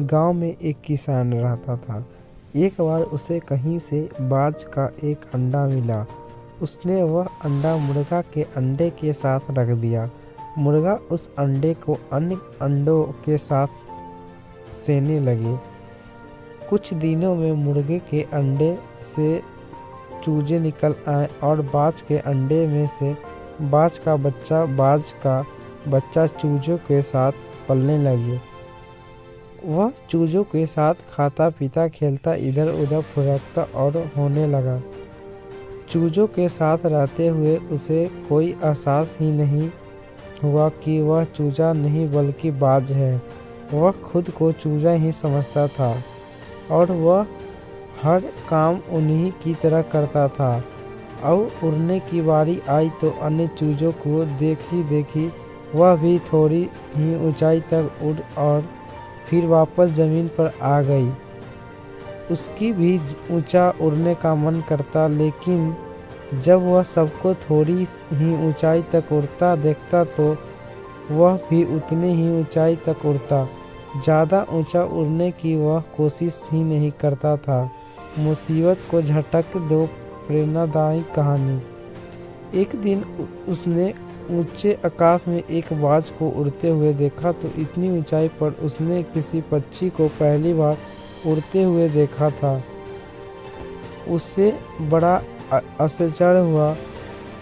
गांव में एक किसान रहता था। एक बार उसे कहीं से बाज का एक अंडा मिला। उसने वह अंडा मुर्गा के अंडे के साथ रख दिया। मुर्गा उस अंडे को अन्य अंडों के साथ सेने लगे। कुछ दिनों में मुर्गे के अंडे से चूजे निकल आए और बाज के अंडे में से बाज का बच्चा चूजों के साथ पलने लगे। वह चूजों के साथ खाता पीता खेलता इधर उधर फुदकता और होने लगा। चूजों के साथ रहते हुए उसे कोई एहसास ही नहीं हुआ कि वह चूजा नहीं बल्कि बाज है। वह खुद को चूजा ही समझता था और वह हर काम उन्हीं की तरह करता था। अब उड़ने की बारी आई तो अन्य चूजों को देखी वह भी थोड़ी ही ऊंचाई तक उड़ और फिर वापस ज़मीन पर आ गई। उसकी भी ऊंचा उड़ने का मन करता, लेकिन जब वह सबको थोड़ी ही ऊंचाई तक उड़ता देखता तो वह भी उतनी ही ऊंचाई तक उड़ता। ज़्यादा ऊंचा उड़ने की वह कोशिश ही नहीं करता था। मुसीबत को झटक दो प्रेरणादायी कहानी। एक दिन उसने ऊंचे आकाश में एक बाज को उड़ते हुए देखा तो इतनी ऊंचाई पर उसने किसी पक्षी को पहली बार उड़ते हुए देखा था। उससे बड़ा आश्चर्य हुआ।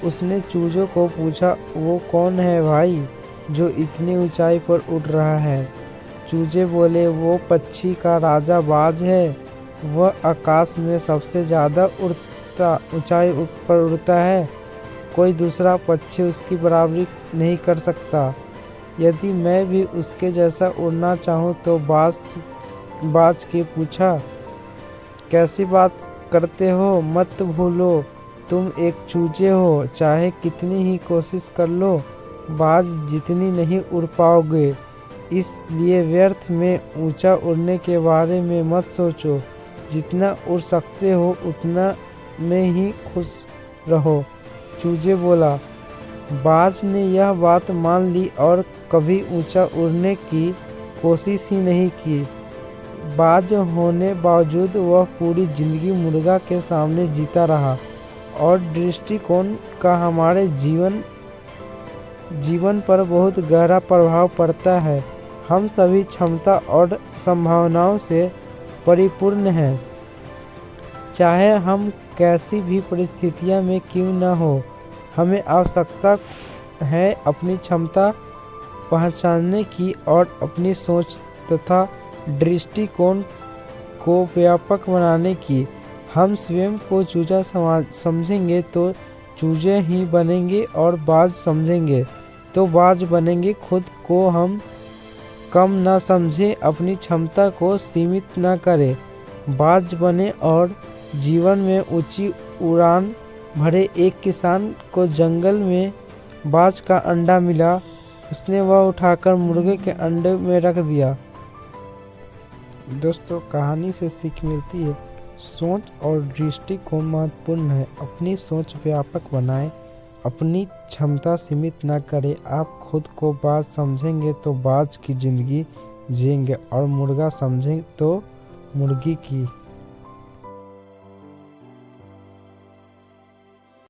उसने चूजों को पूछा, वो कौन है भाई जो इतनी ऊंचाई पर उड़ रहा है? चूजे बोले, वो पक्षी का राजा बाज है। वह आकाश में सबसे ज़्यादा ऊंचाई पर उड़ता है। कोई दूसरा पक्षी उसकी बराबरी नहीं कर सकता। यदि मैं भी उसके जैसा उड़ना चाहूँ तो बाज के पूछा, कैसी बात करते हो? मत भूलो तुम एक चूजे हो, चाहे कितनी ही कोशिश कर लो बाज जितनी नहीं उड़ पाओगे। इसलिए व्यर्थ में ऊंचा उड़ने के बारे में मत सोचो। जितना उड़ सकते हो उतना में ही खुश रहो। चूजे बोला। बाज ने यह बात मान ली और कभी ऊंचा उड़ने की कोशिश ही नहीं की। बाज होने बावजूद वह पूरी जिंदगी मुर्गा के सामने जीता रहा और दृष्टिकोण का हमारे जीवन पर बहुत गहरा प्रभाव पड़ता है। हम सभी क्षमता और संभावनाओं से परिपूर्ण हैं। चाहे हम कैसी भी परिस्थितियों में क्यों न हो, हमें आवश्यकता है अपनी क्षमता पहचानने की और अपनी सोच तथा दृष्टिकोण को व्यापक बनाने की। हम स्वयं को चूजा समझेंगे तो चूजे ही बनेंगे और बाज समझेंगे तो बाज बनेंगे। खुद को हम कम न समझें, अपनी क्षमता को सीमित न करें, बाज बने। और जीवन में ऊंची उड़ान भरे एक किसान को जंगल में बाज का अंडा मिला। उसने वह उठाकर मुर्गे के अंडे में रख दिया। दोस्तों, कहानी से सीख मिलती है, सोच और दृष्टिकोण महत्वपूर्ण है। अपनी सोच व्यापक बनाएं, अपनी क्षमता सीमित न करें। आप खुद को बाज समझेंगे तो बाज की जिंदगी जिएंगे और मुर्गा समझें तो मुर्गी की।